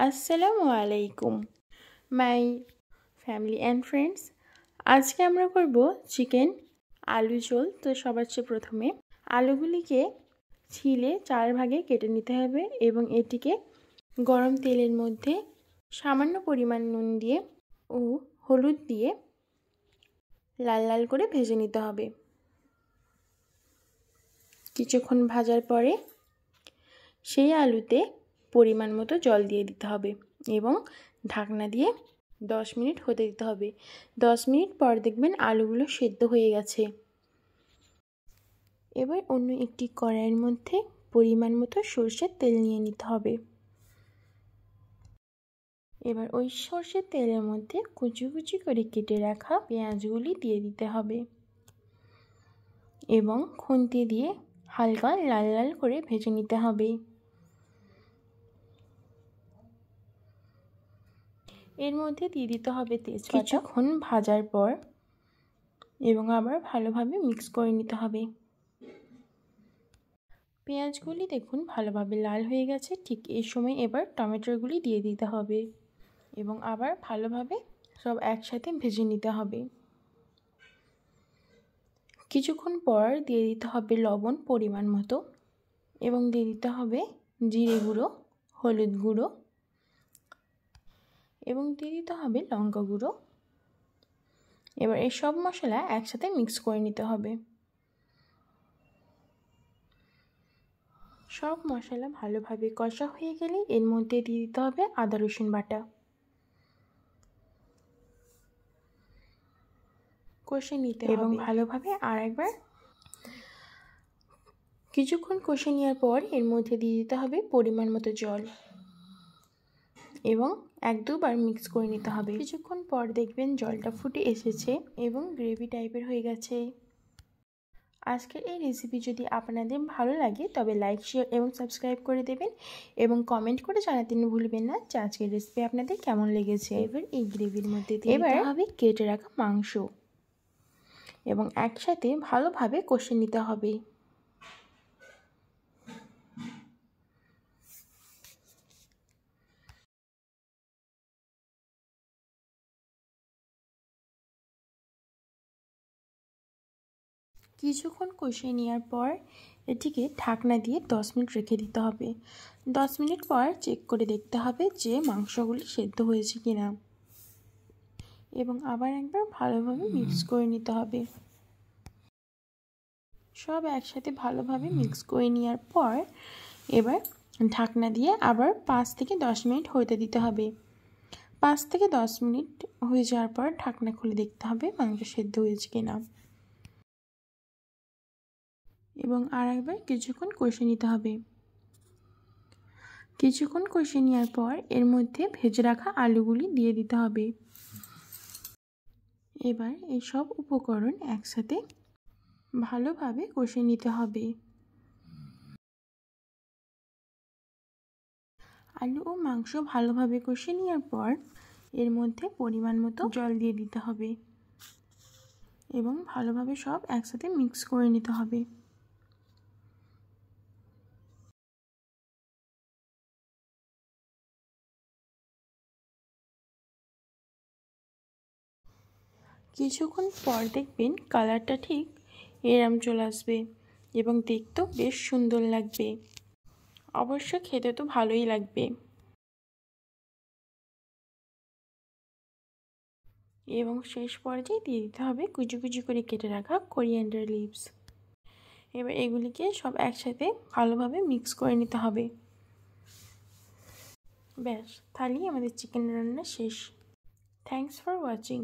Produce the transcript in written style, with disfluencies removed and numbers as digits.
আসসালামু আলাইকুম my family and friends. আজকে আমরা করব চিকেন আলু ঝোল। তো সবার চেয়ে প্রথমে আলুগুলিকে ছিলে 4 ভাগে কেটে নিতে হবে এবং এটিকে গরম তেলের মধ্যে সামান্য পরিমাণ নুন দিয়ে ও হলুদ দিয়ে লাল লাল করে ভেজে নিতে হবে। কিছুক্ষণ ভাজার পরে সেই আলুতে পরিমাণ মতো জল দিয়ে দিতে হবে এবং ঢাকনা দিয়ে 10 মিনিট হতে দিতে হবে। 10 মিনিট পর দেখবেন আলুগুলো সেদ্ধ হয়ে গেছে। এবার অন্য একটি কড়াইয়ের মধ্যে পরিমাণ মতো সরষের তেল নিয়ে নিতে হবে। এবার ওই সরষের তেলের মধ্যে কুচি কুচি করে কেটে রাখা পেঁয়াজগুলি দিয়ে দিতে হবে এবং খুন্তি দিয়ে হালকা লাল লাল করে ভেজে নিতে হবে। এর মধ্যে দিয়ে দিতে হবে তেজপাতা। কিছুক্ষণ ভাজার পর এবং আবার ভালোভাবে মিক্স করে নিতে হবে। পেঁয়াজগুলি দেখুন ভালোভাবে লাল হয়ে গেছে। ঠিক এই সময় এবার টমেটোগুলি দিয়ে দিতে হবে এবং আবার ভালোভাবে সব একসাথে ভেজে নিতে হবে। কিছুক্ষণ পর দিয়ে দিতে হবে লবণ পরিমাণ মতো এবং দিয়ে দিতে হবে জিরে গুঁড়ো, হলুদ গুঁড়ো এবং দিয়ে দিতে হবে লঙ্কা গুঁড়ো। এবার এই সব মশলা একসাথে মিক্স করে নিতে হবে। সব মশলা ভালোভাবে কষা হয়ে গেলে এর মধ্যে দিয়ে দিতে হবে আদা রসুন বাটা। কষে নিতে হবে এবং ভালোভাবে আর একবার কিছুক্ষণ কষে নেওয়ার পর এর মধ্যে দিয়ে দিতে হবে পরিমাণ মতো জল এবং 1-2 বার মিক্স করে নিতে হবে। কিছুক্ষণ পর দেখবেন জলটা ফুটে এসেছে এবং গ্রেভি টাইপের হয়ে গেছে। আজকের এই রেসিপি যদি আপনাদের ভালো লাগে তবে লাইক, শেয়ার এবং সাবস্ক্রাইব করে দেবেন এবং কমেন্ট করে জানাতে ভুলবেন না যে আজকের রেসিপি আপনাদের কেমন লেগেছে। এবার এই গ্রেভির মধ্যে দিয়ে দিতে হবে কেটে রাখা মাংস এবং একসাথে ভালোভাবে কষে নিতে হবে। কিছুক্ষণ কষিয়ে নেওয়ার পর এটিকে ঢাকনা দিয়ে 10 মিনিট রেখে দিতে হবে। 10 মিনিট পর চেক করে দেখতে হবে যে মাংসগুলি সেদ্ধ হয়েছে কিনা এবং আবার একবার ভালোভাবে মিক্স করে নিতে হবে। সব একসাথে ভালোভাবে মিক্স করে নেওয়ার পর এবার ঢাকনা দিয়ে আবার 5 থেকে 10 মিনিট হতে দিতে হবে। 5 থেকে 10 মিনিট হয়ে যাওয়ার পর ঢাকনা খুলে দেখতে হবে মাংস সেদ্ধ হয়েছে কিনা এবং আর একবার কিছুক্ষণ কষে নিতে হবে। কিছুক্ষণ কষে নেওয়ার পর এর মধ্যে ভেজে রাখা আলুগুলি দিয়ে দিতে হবে। এবার এই সব উপকরণ একসাথে ভালোভাবে কষে নিতে হবে। আলু ও মাংস ভালোভাবে কষে নেওয়ার পর এর মধ্যে পরিমাণ মতো জল দিয়ে দিতে হবে এবং ভালোভাবে সব একসাথে মিক্স করে নিতে হবে। কিছুক্ষণ পর দেখবেন কালারটা ঠিক এরম চলে আসবে এবং দেখতেও বেশ সুন্দর লাগবে। অবশ্য খেতে তো ভালোই লাগবে। এবং শেষ পর্যায়ে দিয়ে দিতে হবে কুচি কুচি করে কেটে রাখা কোরিয়ান্ডার লিভস। এবার এগুলিকে সব একসাথে ভালোভাবে মিক্স করে নিতে হবে। ব্যাস, তাহলেই আমাদের চিকেন রান্না শেষ। Thanks for watching.